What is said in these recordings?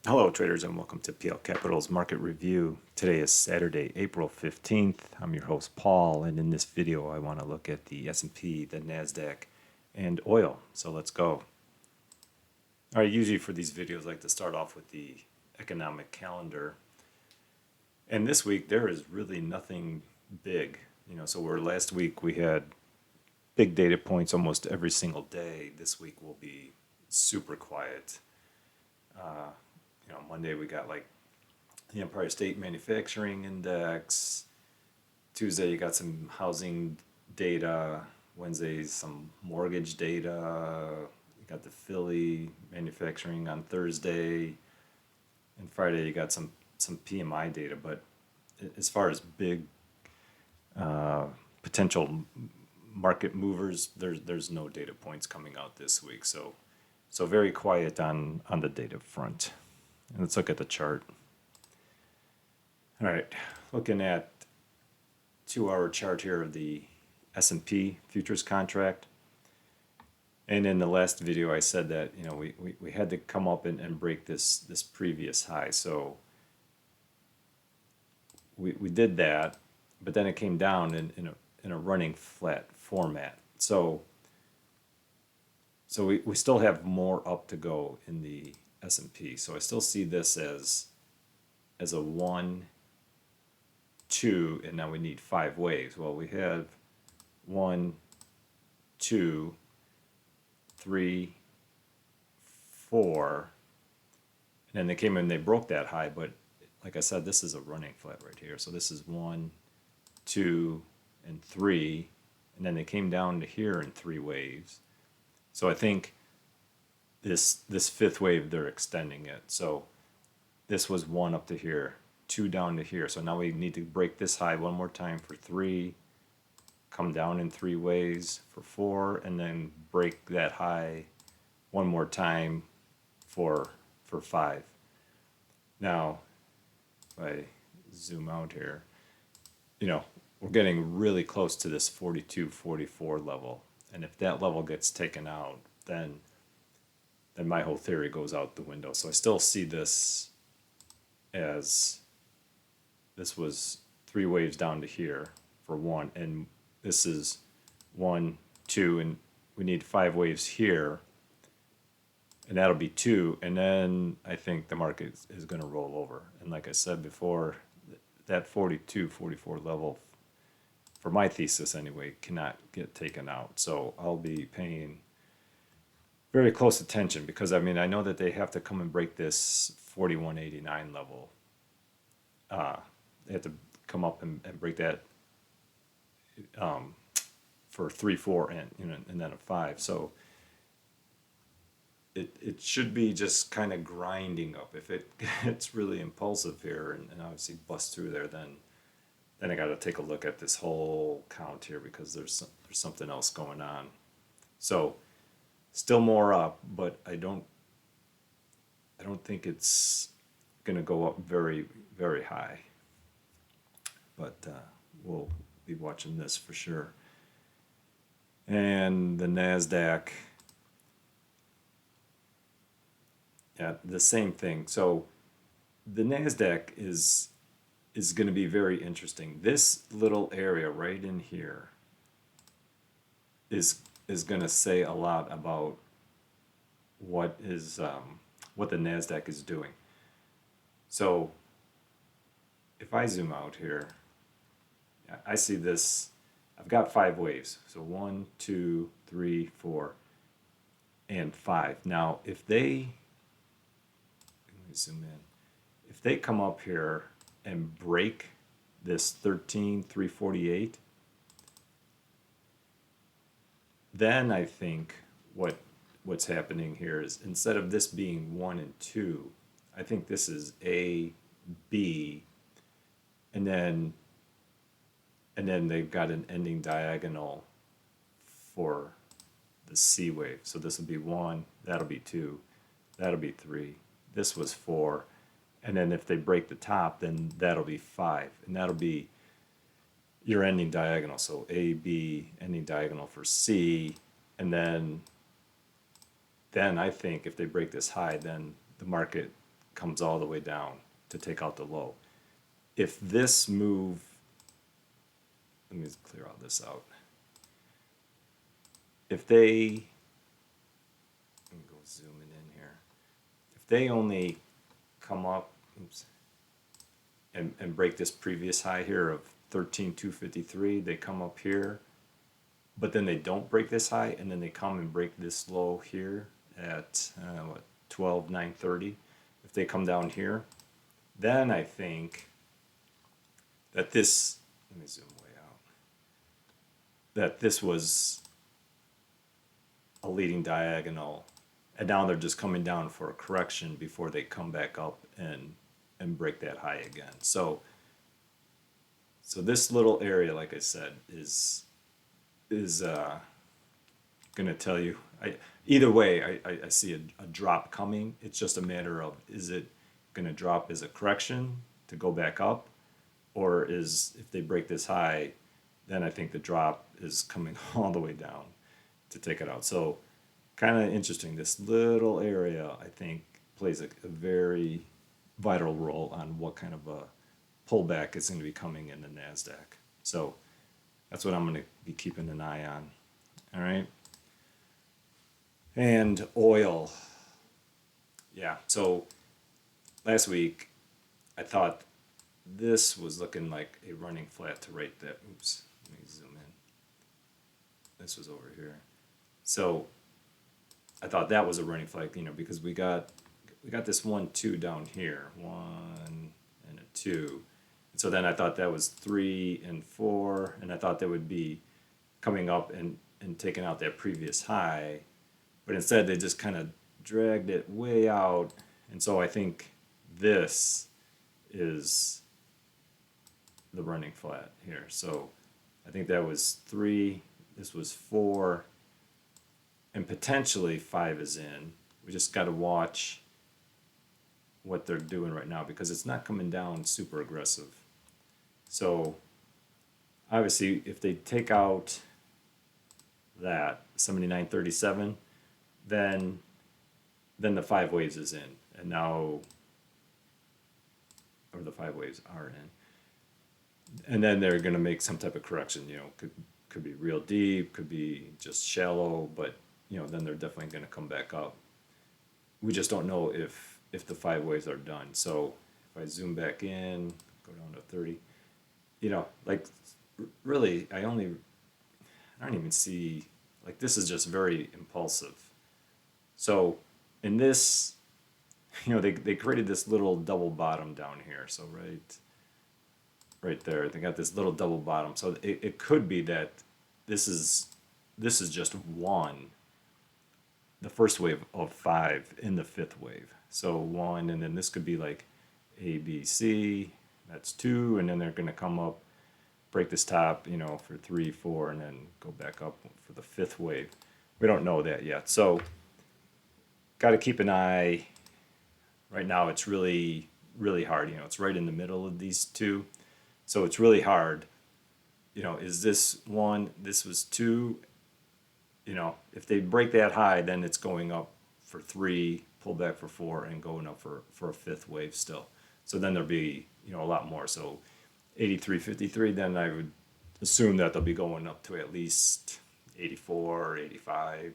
Hello traders and welcome to PL Capital's Market Review. Today is Saturday, April 15th. I'm your host Paul, and in this video I want to look at the S&P, the Nasdaq, and oil. So let's go. All right, usually for these videos I like to start off with the economic calendar. And this week there is really nothing big. So where last week we had big data points almost every single day, this week will be super quiet. Monday we got like the Empire State Manufacturing Index. Tuesday, you got some housing data. Wednesday, some mortgage data. You got the Philly manufacturing on Thursday. And Friday, you got some PMI data. But as far as big potential market movers, there's no data points coming out this week. So very quiet on the data front. And let's look at the chart. All right, looking at 2-hour chart here of the S&P futures contract. And in the last video I said that we had to come up and break this previous high. So we did that, but then it came down in a running flat format. So we still have more up to go in the S&P. So I still see this as a 1, 2, and now we need 5 waves. Well, we have 1, 2, 3, 4, and then they came in and they broke that high, but like I said, this is a running flat right here. So this is 1, 2, and 3, and then they came down to here in 3 waves. So I think this 5th wave, they're extending it. So this was 1 up to here, 2 down to here. So now we need to break this high one more time for 3, come down in 3 waves for 4, and then break that high one more time for 5. Now, if I zoom out here, we're getting really close to this 42, 44 level. And if that level gets taken out, then my whole theory goes out the window. So I still see this as this was 3 waves down to here for 1, and this is 1, 2, and we need 5 waves here, and that'll be 2, and then I think the market is going to roll over. And like I said before, that 42, 44 level, for my thesis anyway, cannot get taken out. So I'll be paying very close attention, because I know that they have to come and break this 41.89 level. They have to come up and break that for 3, 4, and then a 5. So it should be just kind of grinding up. If it gets really impulsive here and obviously busts through there, then I got to take a look at this whole count here, because there's something else going on. So still more up, but I don't think it's going to go up very, very high. But we'll be watching this for sure. And the Nasdaq, yeah, the same thing. So the Nasdaq is going to be very interesting. This little area right in here is going to say a lot about what the Nasdaq is doing. So if I zoom out here, I see this. I've got 5 waves. So 1, 2, 3, 4, and 5. Now, if they, let me zoom in. If they come up here and break this 13,348, then I think what's happening here is, instead of this being 1 and 2, I think this is A, B, and then they've got an ending diagonal for the C wave. So this will be 1, that'll be 2, that'll be 3, this was 4, and then if they break the top, then that'll be 5, and that'll be your ending diagonal. So A, B, ending diagonal for C, and then I think if they break this high, then the market comes all the way down to take out the low. If this move, let me clear all this out. If they, let me go zooming in here. If they only come up, oops, and break this previous high here of 13,253, they come up here, but then they don't break this high, and then they come and break this low here at what, 12,930. If they come down here, then I think that this, let me zoom way out, that this was a leading diagonal, and now they're just coming down for a correction before they come back up and break that high again. So this little area, like I said, is gonna tell you, either way, I see a drop coming. It's just a matter of, is it gonna drop as a correction to go back up, or is, if they break this high, then I think the drop is coming all the way down to take it out. So kind of interesting. This little area, I think, plays a very vital role on what kind of a pullback is going to be coming in the Nasdaq. So that's what I'm going to be keeping an eye on. All right. And oil. Yeah. So last week, I thought this was looking like a running flat to right there. Oops. Let me zoom in. This was over here. So I thought that was a running flag, because we got this 1, 2 down here, 1 and a 2. And so then I thought that was 3 and 4, and I thought that would be coming up and taking out that previous high, but instead they just kind of dragged it way out, and so I think this is the running flat here. So I think that was 3, this was 4, and potentially 5 is in. We just got to watch what they're doing right now, because it's not coming down super aggressive. So obviously, if they take out that 79.37, then the 5 waves is in, and now, or the 5 waves are in, and then they're going to make some type of correction. Could be real deep, could be just shallow, but then they're definitely going to come back up. We just don't know if the 5 waves are done. So if I zoom back in, go down to 30, like really, I don't even see, like, this is just very impulsive. So in this, they created this little double bottom down here. So right there, they got this little double bottom. So it could be that this is just one, the first wave of 5 in the 5th wave. So 1, and then this could be like A, B, C, that's 2, and then they're going to come up, break this top, for 3, 4, and then go back up for the 5th wave. We don't know that yet. So got to keep an eye. Right now it's really, really hard. It's right in the middle of these two. So it's really hard. Is this 1, this was 2, if they break that high, then it's going up for 3, pull back for 4, and going up for a 5th wave still. So then there'll be, a lot more. So 83.53, then I would assume that they'll be going up to at least 84 or 85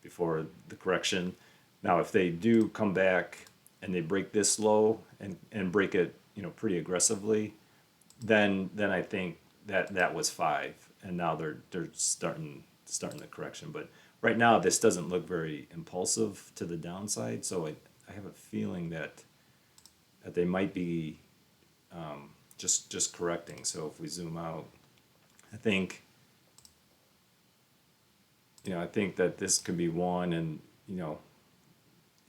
before the correction. Now, if they do come back and they break this low and break it, pretty aggressively, then I think that was 5, and now they're starting the correction. But right now, this doesn't look very impulsive to the downside, so I have a feeling that they might be just correcting. So if we zoom out, I think that this could be 1, and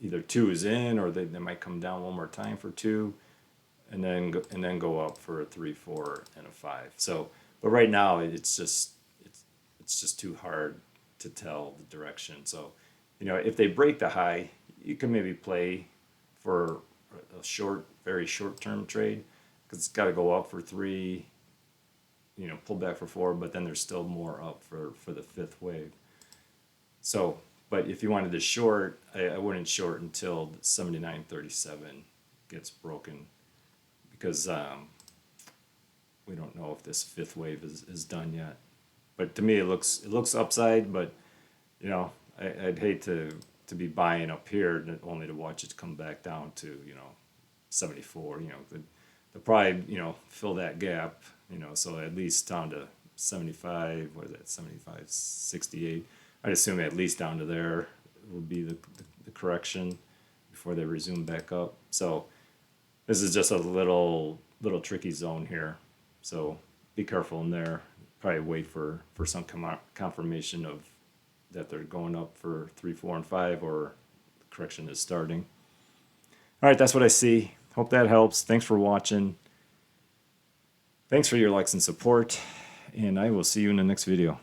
either 2 is in, or they might come down one more time for 2, and then go up for a 3, 4, and a 5. So, but right now it's just too hard to tell the direction. So, if they break the high, you can maybe play for a very short-term trade, because it's got to go up for 3, pull back for 4, but then there's still more up for the 5th wave. So, but if you wanted to short, I wouldn't short until 79.37 gets broken, because we don't know if this fifth wave is done yet. But to me, it looks upside, but you know, I'd hate to be buying up here only to watch it come back down to, you know, 74. You know, they'll probably, you know, fill that gap, you know, so at least down to 75. What is that? 75, 68. I'd assume at least down to there will be the correction before they resume back up. So this is just a little tricky zone here. So be careful in there. Probably wait for some confirmation of that they're going up for 3, 4, and 5, or the correction is starting. All right, that's what I see. Hope that helps. Thanks for watching. Thanks for your likes and support, and I will see you in the next video.